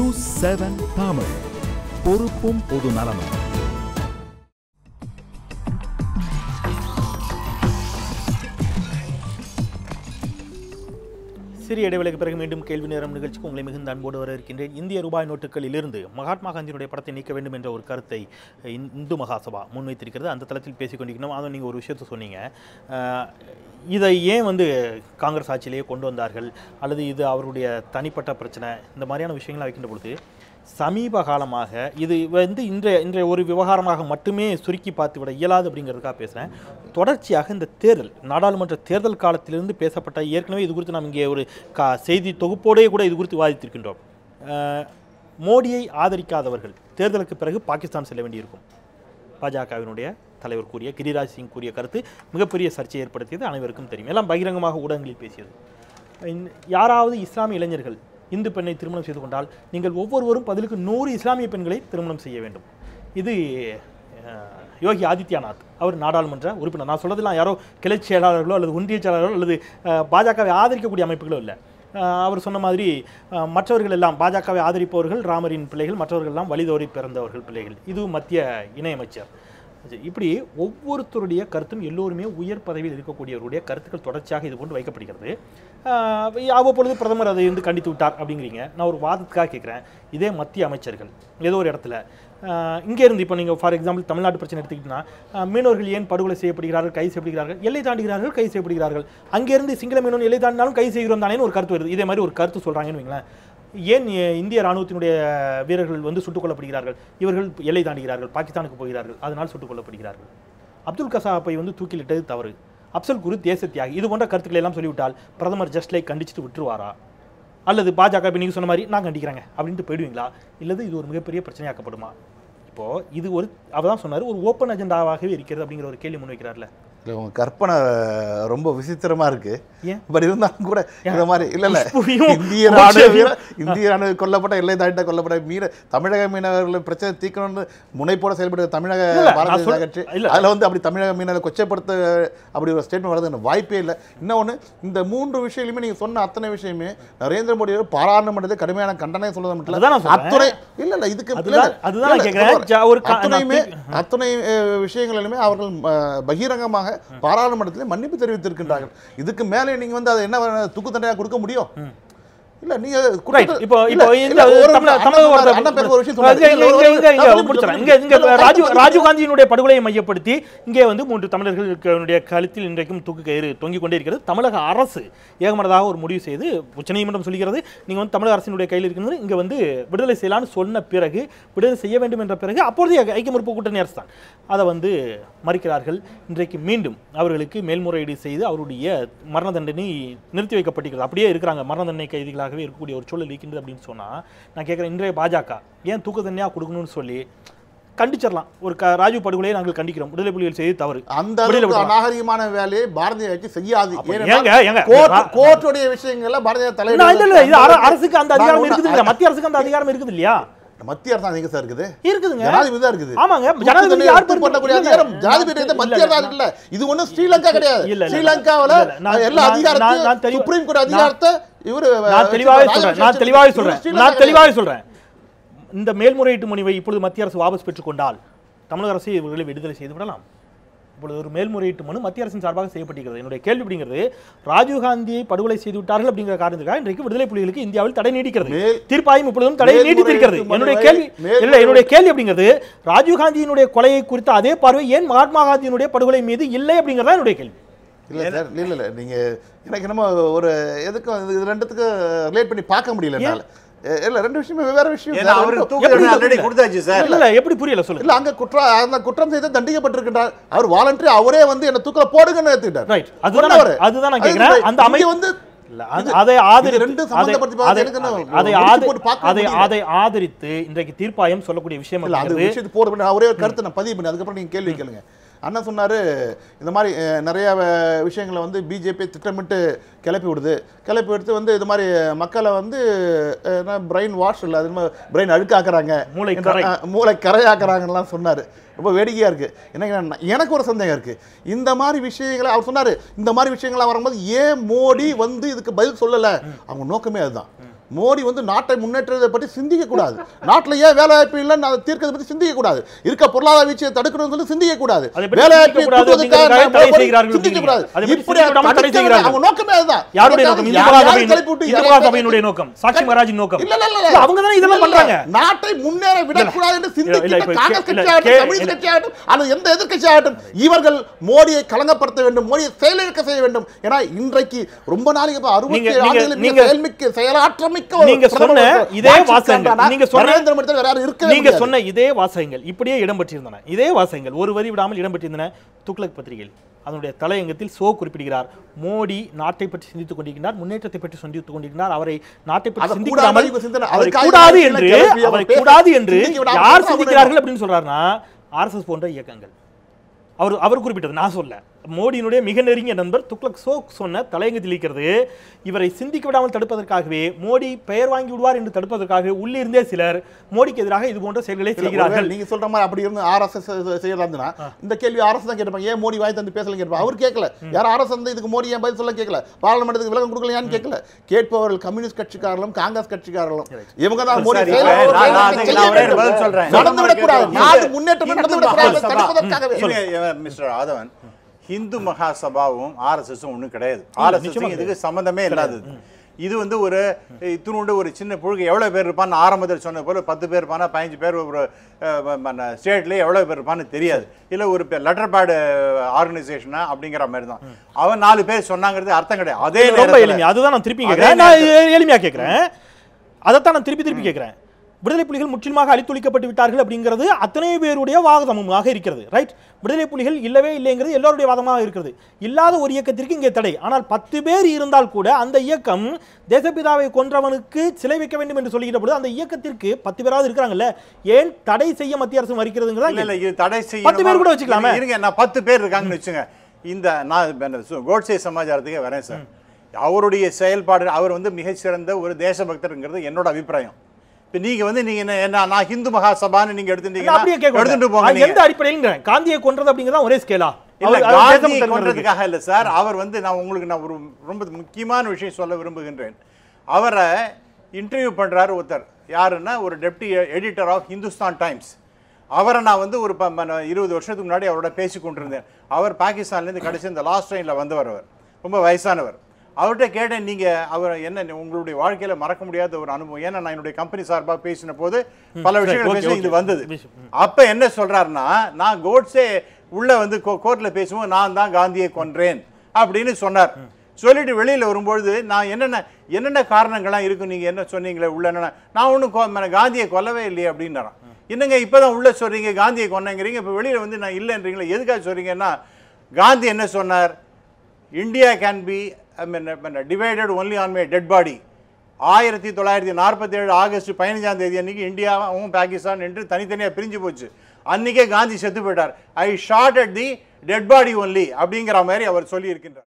News 7 Tamil, பொறுப்பும் பொது நலமும். சிறிய இடைவெளிக்கு பிறகு மீண்டும் கேள்வி நேரம் நிகழ்ச்சிக்கு உங்களை மிகுந்த அன்போடு வரவேற்கின்றேன். இந்திய ரூபாய் நோட்டுகளிலிருந்து மகாத்மா காந்தியினுடைய படத்தை நீக்க வேண்டும் என்ற ஒரு கருத்தை இந்து மகாசபா முன்வைத்திருக்கிறது. அந்த தளத்தில் பேசிக்கொண்டிருக்கணும். அதை நீங்கள் ஒரு விஷயத்தை சொன்னீங்க. இதை ஏன் காங்கிரஸ் ஆட்சியிலேயே கொண்டு வந்தார்கள், அல்லது இது அவருடைய தனிப்பட்ட பிரச்சனை, இந்த மாதிரியான விஷயங்களை வைக்கின்ற பொழுது சமீப காலமாக இது இன்றைய ஒரு விவகாரமாக மட்டுமே சுருக்கி பார்த்து விட இயலாது அப்படிங்கிறதுக்காக பேசுகிறேன். தொடர்ச்சியாக இந்த தேர்தல், நாடாளுமன்ற தேர்தல் காலத்திலிருந்து பேசப்பட்ட, ஏற்கனவே இது குறித்து நாம் இங்கே ஒரு செய்தி தொகுப்போடே கூட இது குறித்து விவாதித்திருக்கின்றோம். மோடியை ஆதரிக்காதவர்கள் தேர்தலுக்கு பிறகு பாகிஸ்தான் செல்ல வேண்டியிருக்கும். பாஜகவினுடைய தலைவர் கூறிய, கிரிராஜ் சிங் கூறிய கருத்து மிகப்பெரிய சர்ச்சையை ஏற்படுத்தியது, அனைவருக்கும் தெரியும். எல்லாம் பகிரங்கமாக ஊடகங்களில் பேசியது. யாராவது இஸ்லாமிய இளைஞர்கள் இந்து பெண்ணை திருமணம் செய்து கொண்டால் நீங்கள் ஒவ்வொருவரும் பதிலுக்கு 100 இஸ்லாமிய பெண்களை திருமணம் செய்ய வேண்டும். இது யோகி ஆதித்யநாத், அவர் நாடாளுமன்ற உறுப்பினர். நான் சொல்றதெல்லாம் யாரோ கிளை செயலாளர்களோ அல்லது ஒன்றிய செயலாளர்களோ அல்லது பாஜகவை ஆதரிக்கக்கூடிய அமைப்புகளோ இல்லை. அவர் சொன்ன மாதிரி மற்றவர்கள் எல்லாம் பாஜகவை ஆதரிப்பவர்கள் ராமரின் பிள்ளைகள், மற்றவர்கள் எல்லாம் வழிதோறி பிறந்தவர்கள் பிள்ளைகள். இது மத்திய இணையமைச்சர். இப்படி ஒவ்வொருத்தருடைய கருத்தும் எல்லோருமே உயர் பதவியில் இருக்கக்கூடியவருடைய கருத்துக்கள் தொடர்ச்சியாக இது போன்று வைக்கப்படுகிறது. அவ்வப்பொழுது பிரதமர் அதை கண்டித்து விட்டார் அப்படிங்கிறீங்க. நான் ஒரு வாதத்துக்காக கேட்குறேன். இதே மத்திய அமைச்சர்கள் ஏதோ ஒரு இடத்துல இங்கேருந்து இப்போ நீங்கள் ஃபார் எக்ஸாம்பிள் தமிழ்நாட்டு பிரச்சனை எடுத்துக்கிட்டீங்கன்னா, மீனவர்கள் ஏன் படுகொலை செய்யப்படுகிறார்கள், கைது செய்யப்படுகிறார்கள், எல்லை தாண்டுகிறார்கள், கைது செய்யப்படுகிறார்கள். அங்கேருந்து சிங்கள மீனவன் எல்லை தாண்டினாலும் கைது செய்கிறோம் தானேன்னு ஒரு கருத்து வருது. இதே மாதிரி ஒரு கருத்து சொல்கிறாங்கன்னு வைங்களேன். ஏன் இந்திய ராணுவத்தினுடைய வீரர்கள் சுட்டுக் கொல்லப்படுகிறார்கள், இவர்கள் எல்லை தாண்டுகிறார்கள், பாகிஸ்தானுக்கு போகிறார்கள், அதனால் சுட்டுக் கொல்லப்படுகிறார்கள். அப்துல் கசாப்பை தூக்கிலிட்டது தவறு, அப்சல் குரு தேச தியாகி, இது போன்ற கருத்துக்களை எல்லாம் சொல்லிவிட்டால் பிரதமர் ஜஸ்ட் லைக் கண்டிச்சுட்டு விட்டுருவாரா? அல்லது பாஜக இப்போ நீங்கள் சொன்ன மாதிரி நான் கண்டிக்கிறேங்க அப்படின்ட்டு போயிடுவீங்களா? இல்லது இது ஒரு மிகப்பெரிய பிரச்சனையாக்கப்படுமா? இப்போது இது ஒரு அவர் தான் சொன்னார், ஒரு ஓப்பன் அஜெண்டாவாகவே இருக்கிறது அப்படிங்கிற ஒரு கேள்வி முன்வைக்கிறார்ல. இல்லை, உங்கள் கற்பனை ரொம்ப விசித்திரமாக இருக்குது. பட் இருந்தாலும் கூட இந்த மாதிரி இல்லை இந்திய ராணுவ கொல்லப்பட்ட, எல்லை தாண்ட கொல்லப்பட்ட தமிழக மீனவர்கள் பிரச்சனை தீர்க்கணும்னு முனைப்போட செயல்படுற தமிழக பாரதிய ஜனதா கட்சி அதில் அப்படி தமிழக மீனவர்களை கொச்சப்படுத்த அப்படி ஒரு ஸ்டேட்மெண்ட் வரது வாய்ப்பே இல்லை. இன்னொன்று, இந்த 3 விஷயங்களுமே நீங்கள் சொன்ன அத்தனை விஷயமே நரேந்திர மோடி பாராளுமன்றத்தை கடுமையான கண்டனம் சொல்றது மட்டும் இல்லை, அத்துணை இல்லை இதுக்கு அத்தனை விஷயங்களிலுமே அவர்கள் பகிரங்கமாக பாராளுமன்றத்தில் மன்னிப்பு தெரிவித்திருக்கின்றார்கள். இதுக்கு மேலே நீங்க அதை என்ன தூக்கு தண்டனையா கொடுக்க முடியும்? இல்ல, நீங்க ராஜீவ் காந்தியினுடைய படுகொலையை மையப்படுத்தி இங்கே 3 தமிழர்களுடைய கழுத்தில் இன்றைக்கும் தூக்கு கயிறு தொங்கிக் கொண்டே இருக்கிறது. தமிழக அரசு ஏகமனதாக ஒரு முடிவு செய்து, உச்சநீதிமன்றம் சொல்கிறது, நீங்க தமிழக அரசினுடைய கையில் இருக்கிறது, இங்க விடுதலை செய்யலான்னு சொன்ன பிறகு, விடுதலை செய்ய வேண்டும் என்ற பிறகு அப்பொழுது ஐக்கிய முற்போக்கு கூட்டணி அரசு தான் அதை மறுக்கிறார்கள். இன்றைக்கு மீண்டும் அவர்களுக்கு மேல்முறையீடு செய்து அவருடைய மரண தண்டனை நிறுத்தி வைக்கப்பட்டிருக்கிறது. அப்படியே இருக்கிறாங்க, மரண தண்டனை கைதிகளாக இருக்கக்கூடிய ஒரு சூழல் இருக்கின்றது அப்படின்னு சொன்னா, நான் கேட்கிறேன், இன்றைய பாஜக ஏன் தூக்கு தண்டனையா கொடுக்கணும்னு சொல்லி கண்டிச்சிடலாம். ஒரு ராஜீவ் படுகொலையை நாங்கள் கண்டிக்கிறோம், விடுதலை புலிகள் செய்து தவறு, அந்த நாகரிகமான வேலையை பாரதிய கட்சி செய்யாது. கோர்ட்டுடைய விஷயங்கள்ல பாரதிய தலைவர் அரசுக்கு அந்த அதிகாரம் இருக்குது, மத்திய அரசுக்கு அந்த அதிகாரம் இருக்குது இல்லையா? மத்திய அரசாங்கம் எங்க சார் இருக்குது? இருக்குதுங்க, ஜனாதிபதி தான் இருக்குது. ஆமாங்க, ஜனாதிபதி யார் போடக்கூடிய அதிகாரம் ஜனாதிபதி மத்திய அரசாங்கம் இல்ல. இது ஒண்ணு ஸ்ரீலங்கா கிடையாது. ஸ்ரீலங்காவுல எல்லா அதிகாரத்தையும் சுப்ரீம் கோர்ட் அதிகாரத்தை இவரு நான் தெளிவாக சொல்றேன். இந்த மேல்முறையீட்டு மனுவை இப்பொழுது மத்திய அரசு வாபஸ் பெற்றுக் கொண்டால் தமிழக அரசு இவர்களை விடுதலை செய்து விடலாம். இப்பொழுது ஒரு மேல்முறையீட்டு மனு மத்திய அரசின் சார்பாக செய்யப்பட்டிருக்கிறது. என்னுடைய கேள்வி அப்படிங்கிறது, ராஜீவ்காந்தியை படுகொலை செய்து விட்டார்கள் அப்படிங்கிற காரணத்துக்காக இன்றைக்கு விடுதலை புலிகளுக்கு இந்தியாவில் தடை நீடிக்கிறது. தீர்ப்பாயம் இப்பொழுதும் தடை நீடித்திருக்கிறது. என்னுடைய கேள்வி அப்படிங்கிறது, ராஜீவ்காந்தியினுடைய கொலையை குறித்த அதே பார்வை ஏன் மகாத்மா காந்தியினுடைய படுகொலை மீது இல்லை அப்படிங்கிறதா என்னுடைய கேள்வி. இல்லை சார், இல்லை நீங்க எனக்கு நம்ம ஒரு எதுக்கும் இது ரெண்டுத்துக்கு ரிலேட் பண்ணி பார்க்க முடியல என்னால. இல்ல, 2 விஷயமே வேற விஷயம். எப்படி புரியல சொல்லுங்க. இல்ல, அங்க குற்றம் செய்து தண்டிக்கப்பட்டிருக்கிறார். அவர் வாலண்டரி அவரே என்ன தூக்கல போடுங்கன்னு ஏத்துக்கிட்டார். ரைட், அதுதான் நான் கேக்குறேன். அந்த அமைப்பு அதை ஆதரித்து இன்றைக்கு தீர்ப்பாயம் சொல்லக்கூடிய விஷயம் ஒரே ஒரு கருத்து நான் பதிவு பண்ணி அதுக்கப்புறம் நீங்க கேள்வி கேளுங்க. அண்ணா சொன்னாரு, இந்த மாதிரி நிறைய விஷயங்களை பிஜேபி திட்டமிட்டு கிளப்பி விடுத்து இது மாதிரி மக்களை பிரெயின் வாஷ் இல்லை, அது பிரெயின் அழுக்காக்குறாங்க, மூளை கரையாக்குறாங்கலாம் சொன்னாரு. ரொம்ப வேடிக்கையா இருக்கு. எனக்கு ஒரு சந்தேகம் இருக்கு. இந்த மாதிரி விஷயங்களை அவர் சொன்னாரு, இந்த மாதிரி விஷயங்கள்லாம் வரும்போது ஏன் மோடி இதுக்கு பதில் சொல்லல? அவங்க நோக்கமே அதுதான். மோடி வந்து நாட்டை முன்னேற்றத்தை பற்றி சிந்திக்க கூடாது. நாட்டில் ஏன் வேலை வாய்ப்பு இல்லைன்னு அதை தீர்க்கதை பற்றி சிந்திக்க கூடாது. இருக்க பொருளாதார வீழ்ச்சியை தடுக்கணும்னு சொல்லி சிந்திக்க கூடாது. வேலை வாய்ப்பு சிந்திக்க கூடாது. இப்படி அவங்க நோக்கமே அதுதான். யாருடைய நோக்கம்? இந்து மகாசபையினுடைய நோக்கம், சாட்சி மகாராஜின் நோக்கம். அவங்க தான் இதெல்லாம் பண்றாங்க. நாட்டை முன்னேற விடக்கூடாது என்று சிந்திக்கிற காங்கிரஸ் கட்சியாகட்டும், கம்யூனிஸ்ட் கட்சியாகட்டும், அல்லது எந்த எதிர்க்கட்சியாகட்டும், இவர்கள் மோடியை களங்கப்படுத்த வேண்டும், மோடியை செயலிழக்க செய்ய வேண்டும். ஏன்னா இன்றைக்கு ரொம்ப நாளைக்கு 67 ஆண்டுகளில் செயல்மிக்க செயலாற்றமிக்க நீங்க சொன்ன இதே வாசகங்கள், நீங்க சொன்ன இதே வாசகங்கள் இப்படியே இடம்பெற்றிருந்தன. இதே வாசகங்கள் ஒரு வரி விடாமல் இடம்பெற்றிருந்தன துக்ளக் பத்திரிகையில். அதனுடைய தலையங்கத்தில் குறிப்பிடுகிறார், மோடி நாட்டை பற்றி சிந்தித்துக் கொண்டிருக்கிறார், முன்னேற்றத்தை பற்றி சிந்தித்துக் கொண்டிருக்கிறார், அவரை நாட்டை பற்றி சிந்திக்காமல் கூடாது என்று யார் சிந்திக்கிறார்கள் அப்படின்னு சொல்றாருன்னா RSS போன்ற இயக்கங்கள். அவர் குறிப்பிட்டது, நான் சொல்ல. மோடியினுடைய மிக நெருங்கிய நண்பர் துக்ளக் சொன்ன தலையங்கத்தில் இருக்கிறது. இவரை சிந்திக்க விடாமல் தடுப்பதற்காகவே, மோடி பெயர் வாங்கி விடுவார் என்று தடுப்பதற்காகவே உள்ளிருந்தே சிலர் மோடிக்கு எதிராக இது போன்ற செயல்களை செய்கிறார்கள். நீங்க சொல்ற மாதிரி அப்படி இருந்து RSS செய்யறாங்கன்னா இந்த கேள்வி RSS தான் கேட்பாங்க. ஏன் மோடி வாய் தந்து பேசல கேட்பாங்க. அவர் கேட்கல. யார் RSS வந்து இதுக்கு மோடி ஏன் பதில் சொல்ல கேட்கல, பாராளுமன்றத்துக்கு விலகம் கொடுக்கலையான்னு கேட்கல. கேட்பவர்கள் கம்யூனிஸ்ட் கட்சிக்காரர்களும் காங்கிரஸ் காரர்களும். இவங்க தான் மோடி நடந்துவிடக்கூடாது, நாடு முன்னேற்றம் நடந்துவிடக்கூடாது தடுப்பதற்காகவே. மிஸ்டர் ஆதவன், இந்து மகாசபாவும் RSSம் ஒன்றும் கிடையாது. RSS இதுக்கு சம்பந்தமே இல்லாதது. இது வந்து ஒரு இத்தினோண்டு ஒரு சின்ன புழுகு. எவ்வளோ பேர் இருப்பான்னு ஆரம்பத்தில் சொன்ன போல 10 பேர் இருப்பானா, 15 பேர் ஒரு ஸ்டேட்லேயே எவ்வளோ பேர் இருப்பான்னு தெரியாது. இல்லை ஒரு லெட்டர் பேடு ஆர்கனைசேஷனா அப்படிங்கிற மாதிரி தான். அவன் 4 பேர் சொன்னாங்கிறது அர்த்தம் கிடையாது. அதே அதுதான் நான் திருப்பி கேட்குறேன். நான் எளிமையாக கேட்குறேன், அதைத்தான் நான் திருப்பி கேட்குறேன். விடுதலை புலிகள் முற்றிலுமாக அழித்தொழிக்கப்பட்டு விட்டார்கள் அப்படிங்கிறது அத்தனை பேருடைய வாதமாக இருக்கிறது. ரைட், விடுதலை புலிகள் இல்லவே இல்லைங்கிறது எல்லோருடைய வாதமாக இருக்கிறது. இல்லாத ஒரு இயக்கத்திற்கு இங்கே தடை. ஆனால் 10 பேர் இருந்தால் கூட அந்த இயக்கம் தேசப்பிதாவை கொன்றவனுக்கு சிலை வைக்க வேண்டும் என்று சொல்லுகிற பொழுது அந்த இயக்கத்திற்கு 10 பேராவது இருக்கிறாங்கல்ல, ஏன் தடை செய்ய மத்திய அரசு மறுக்கிறதுங்கிறதா? இல்லை, இது தடை செய்ய 10 பேர் கூட வச்சுக்கலாமே. இருங்க, நான் 10 பேர் இருக்காங்கன்னு வச்சுங்க. இந்த நான் கோட்சே சமாச்சாரத்துக்கே வரேன் சார். அவருடைய செயல்பாடு, அவர் வந்து மிகச்சிறந்த ஒரு தேசபக்தருங்கிறது என்னோட அபிப்பிராயம். நீங்க வந்து நீங்க என்ன நான் ஹிந்து மகாசபான்னு நீங்க எடுத்துட்டு போங்க. எந்த அடிப்படையில் காந்தியை கொன்றது அப்படிங்கறது ஒரே ஸ்கேலா? இல்ல, காந்தியை கொன்றதுக்காக இல்ல சார். அவர் வந்து நான் ஒரு ரொம்ப முக்கியமான விஷயம் சொல்ல விரும்புகின்றேன். அவரை இன்டர்வியூ பண்றாரு ஒருத்தர். யாருன்னா ஒரு deputy editor of Hindustan Times. அவரை நான் வந்து ஒரு 20 வருஷத்துக்கு முன்னாடி அவரோட பேசி கொண்டிருந்தேன். அவர் பாகிஸ்தான்லேருந்து கடைசி இந்த லாஸ்ட் ட்ரெயினில் வந்தவர். அவர் ரொம்ப வயசானவர். அவர்கிட்ட கேட்டேன், நீங்கள் அவர் என்ன உங்களுடைய வாழ்க்கையில் மறக்க முடியாத ஒரு அனுபவம்? ஏன்னா நான் என்னுடைய கம்பெனி சார்பாக பேசின போது பல விஷயங்கள் பேசி இது வந்தது. அப்போ என்ன சொல்கிறாருன்னா, நான் கோட்ஸே உள்ளே வந்து கோர்ட்டில் பேசும்போது நான் தான் காந்தியை கொன்றேன் அப்படின்னு சொன்னார். சொல்லிட்டு வெளியில் வரும்பொழுது நான் என்னென்ன காரணங்கள்லாம் இருக்கும், நீங்கள் என்ன சொன்னீங்களே உள்ள என்ன, நான் ஒன்றும் காந்தியை கொல்லவே இல்லையே அப்படின்னாரான். என்னங்க இப்போ தான் உள்ளே சொல்கிறீங்க காந்தியை கொன்னங்கிறீங்க, இப்போ வெளியில் வந்து நான் இல்லைன்றீங்களா, எதுக்காக சொல்கிறீங்கன்னா, காந்தி என்ன சொன்னார்? India can be divided only on my dead body. 1947 August 15ஆம் தேதி அன்னைக்கு இந்தியாவும் பாகிஸ்தான் என்று தனித்தனியாக பிரிஞ்சு போச்சு. அன்னைக்கே காந்தி செத்து போயிட்டார். I shot at the dead body only அப்படிங்கிற மாதிரி அவர் சொல்லி இருக்கின்றார்.